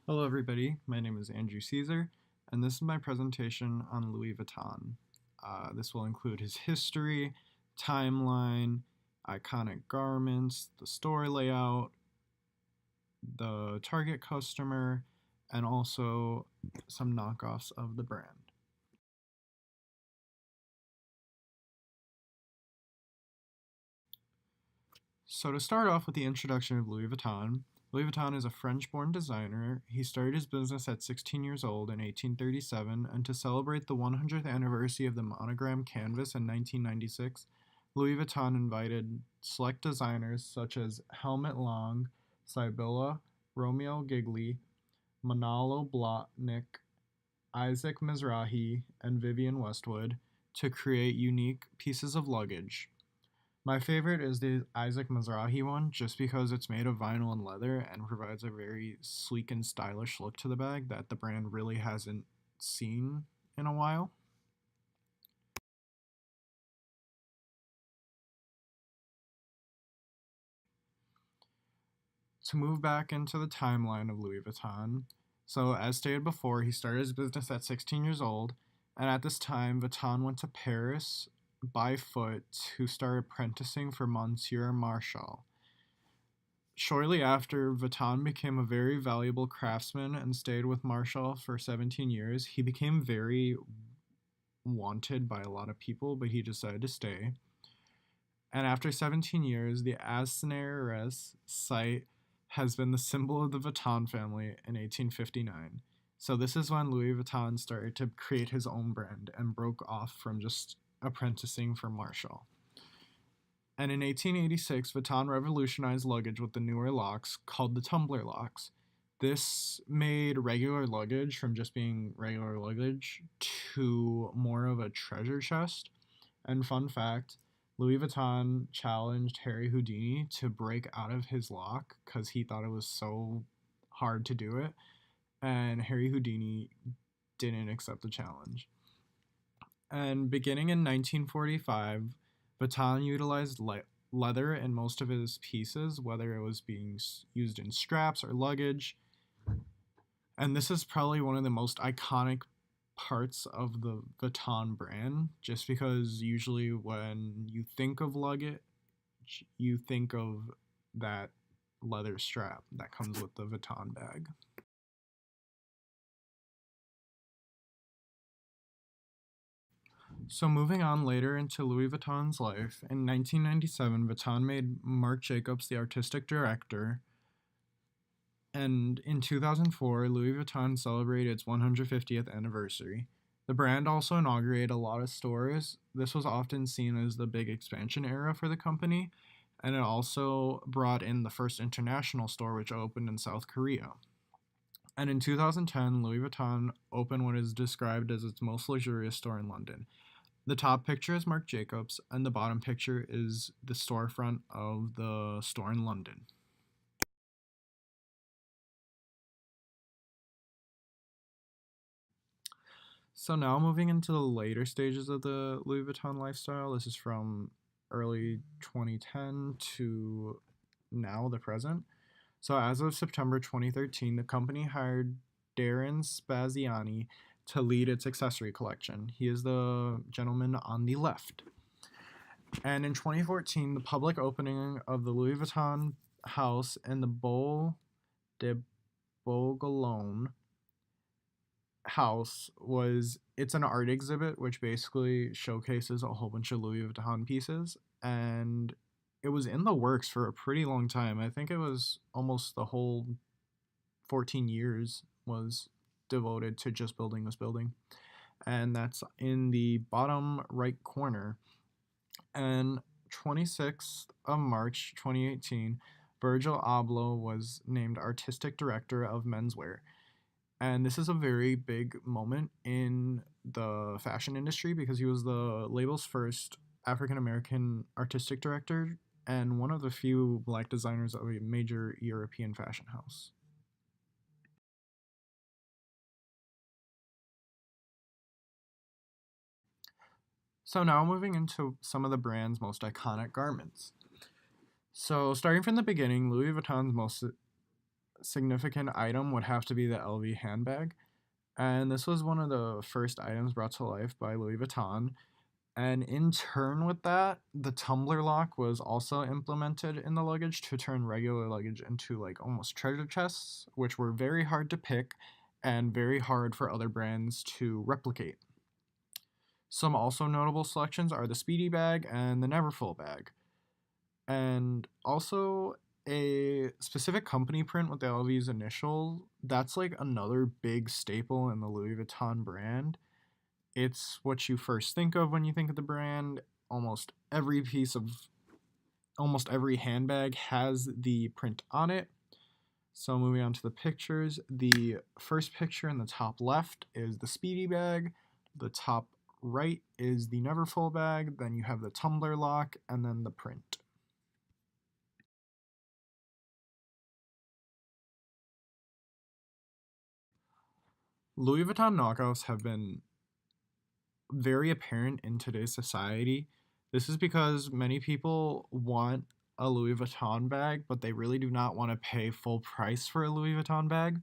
Hello everybody, my name is Andrew Caesar, and this is my presentation on Louis Vuitton. This will include his history, timeline, iconic garments, the store layout, the target customer, and also some knockoffs of the brand. So to start off with the introduction of Louis Vuitton is a French-born designer. He started his business at 16 years old in 1837, and to celebrate the 100th anniversary of the monogram canvas in 1996, Louis Vuitton invited select designers such as Helmut Lang, Sibylla, Romeo Gigli, Manolo Blahnik, Isaac Mizrahi, and Vivienne Westwood to create unique pieces of luggage. My favorite is the Isaac Mizrahi one, just because it's made of vinyl and leather and provides a very sleek and stylish look to the bag that the brand really hasn't seen in a while. To move back into the timeline of Louis Vuitton, so as stated before, he started his business at 16 years old, and at this time, Vuitton went to Paris by foot to start apprenticing for Monsieur Marchal. Shortly after, Vuitton became a very valuable craftsman and stayed with Marshall for 17 years. He became very wanted by a lot of people, but he decided to stay. And after 17 years, the Asnieres site has been the symbol of the Vuitton family in 1859. So this is when Louis Vuitton started to create his own brand and broke off from just apprenticing for Marshall. And in 1886, Vuitton revolutionized luggage with the newer locks called the tumbler locks. This made regular luggage from just being regular luggage to more of a treasure chest. And fun fact, Louis Vuitton challenged Harry Houdini to break out of his lock because he thought it was so hard to do it. And Harry Houdini didn't accept the challenge. And beginning in 1945, Vuitton utilized leather in most of his pieces, whether it was being used in straps or luggage. And this is probably one of the most iconic parts of the Vuitton brand, just because usually when you think of luggage, you think of that leather strap that comes with the Vuitton bag. So moving on later into Louis Vuitton's life, in 1997, Vuitton made Marc Jacobs the artistic director, and in 2004, Louis Vuitton celebrated its 150th anniversary. The brand also inaugurated a lot of stores. This was often seen as the big expansion era for the company, and it also brought in the first international store, which opened in South Korea. And in 2010, Louis Vuitton opened what is described as its most luxurious store in London. The top picture is Marc Jacobs, and the bottom picture is the storefront of the store in London. So now moving into the later stages of the Louis Vuitton lifestyle, this is from early 2010 to now, the present. So as of September 2013, the company hired Darren Spaziani to lead its accessory collection. He is the gentleman on the left. And in 2014, the public opening of the Louis Vuitton house in the Boule de Boulogne house it's an art exhibit which basically showcases a whole bunch of Louis Vuitton pieces, and it was in the works for a pretty long time. I think it was almost the whole 14 years was devoted to just building this building, and that's in the bottom right corner. And 26th of March 2018, Virgil Abloh was named artistic director of menswear. And this is a very big moment in the fashion industry because he was the label's first African American artistic director and one of the few black designers of a major European fashion house. So now moving into some of the brand's most iconic garments. So starting from the beginning, Louis Vuitton's most significant item would have to be the LV handbag. And this was one of the first items brought to life by Louis Vuitton. And in turn with that, the tumbler lock was also implemented in the luggage to turn regular luggage into like almost treasure chests, which were very hard to pick and very hard for other brands to replicate. Some also notable selections are the Speedy bag and the Neverfull bag. And also a specific company print with the LV's initial, that's like another big staple in the Louis Vuitton brand. It's what you first think of when you think of the brand. Almost every piece of almost every handbag has the print on it. So moving on to the pictures, the first picture in the top left is the Speedy bag. The top right is the Neverfull bag. Then you have the tumbler lock and then the print. Louis Vuitton knockoffs have been very apparent in today's society. This is because many people want a Louis Vuitton bag, but they really do not want to pay full price for a Louis Vuitton bag,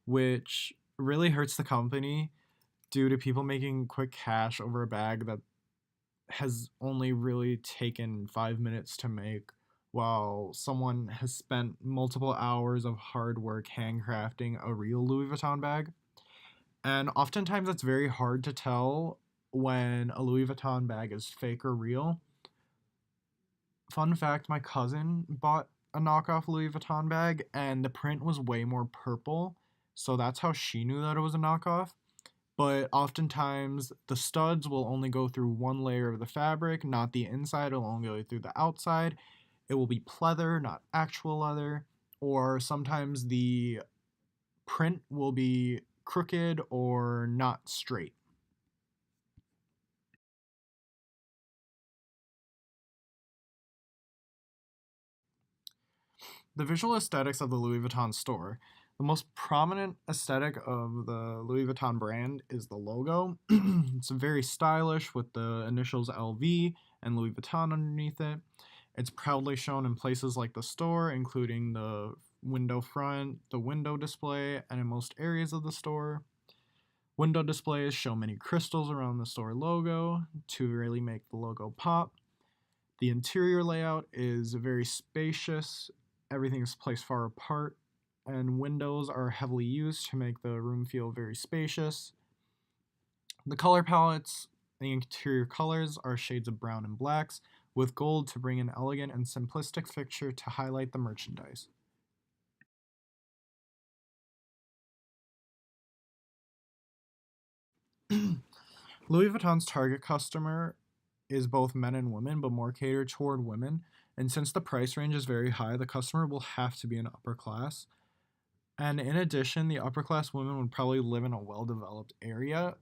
which really hurts the company due to people making quick cash over a bag that has only really taken 5 minutes to make, while someone has spent multiple hours of hard work handcrafting a real Louis Vuitton bag. And oftentimes it's very hard to tell when a Louis Vuitton bag is fake or real. Fun fact, my cousin bought a knockoff Louis Vuitton bag and the print was way more purple, so that's how she knew that it was a knockoff. But oftentimes the studs will only go through one layer of the fabric, not the inside, it'll only go through the outside. It will be pleather, not actual leather, or sometimes the print will be crooked or not straight. The visual aesthetics of the Louis Vuitton store. The most prominent aesthetic of the Louis Vuitton brand is the logo. It's very stylish with the initials LV and Louis Vuitton underneath it. It's proudly shown in places like the store, including the window front, the window display, and in most areas of the store. Window displays show many crystals around the store logo to really make the logo pop. The interior layout is very spacious, everything is placed far apart, and windows are heavily used to make the room feel very spacious. The color palettes, the interior colors are shades of brown and blacks, with gold to bring an elegant and simplistic fixture to highlight the merchandise. Louis Vuitton's target customer is both men and women, but more catered toward women. And since the price range is very high, the customer will have to be an upper class. And in addition, the upper class women would probably live in a well developed area,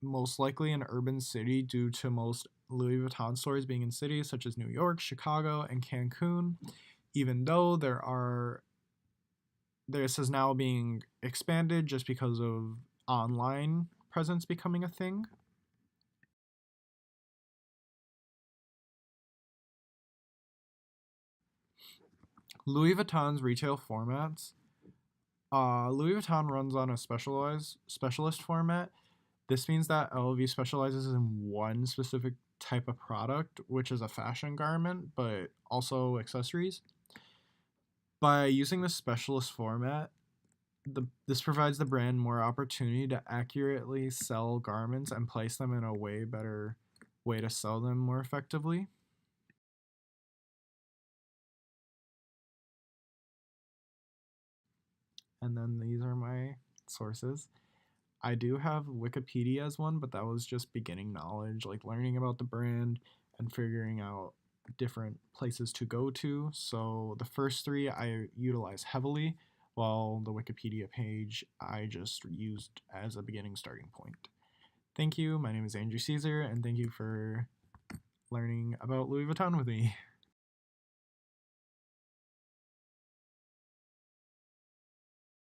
most likely an urban city, due to most Louis Vuitton stores being in cities such as New York, Chicago, and Cancun, even though this is now being expanded just because of online presence becoming a thing. Louis Vuitton's retail formats. Louis Vuitton runs on a specialist format. This means that LV specializes in one specific type of product, which is a fashion garment, but also accessories. By using the specialist format, this provides the brand more opportunity to accurately sell garments and place them in a way better way to sell them more effectively. And then these are my sources. I do have Wikipedia as one, but that was just beginning knowledge, like learning about the brand and figuring out different places to go to. So the first three I utilize heavily, while the Wikipedia page I just used as a beginning starting point. Thank you. My name is Andrew Caesar, and thank you for learning about Louis Vuitton with me.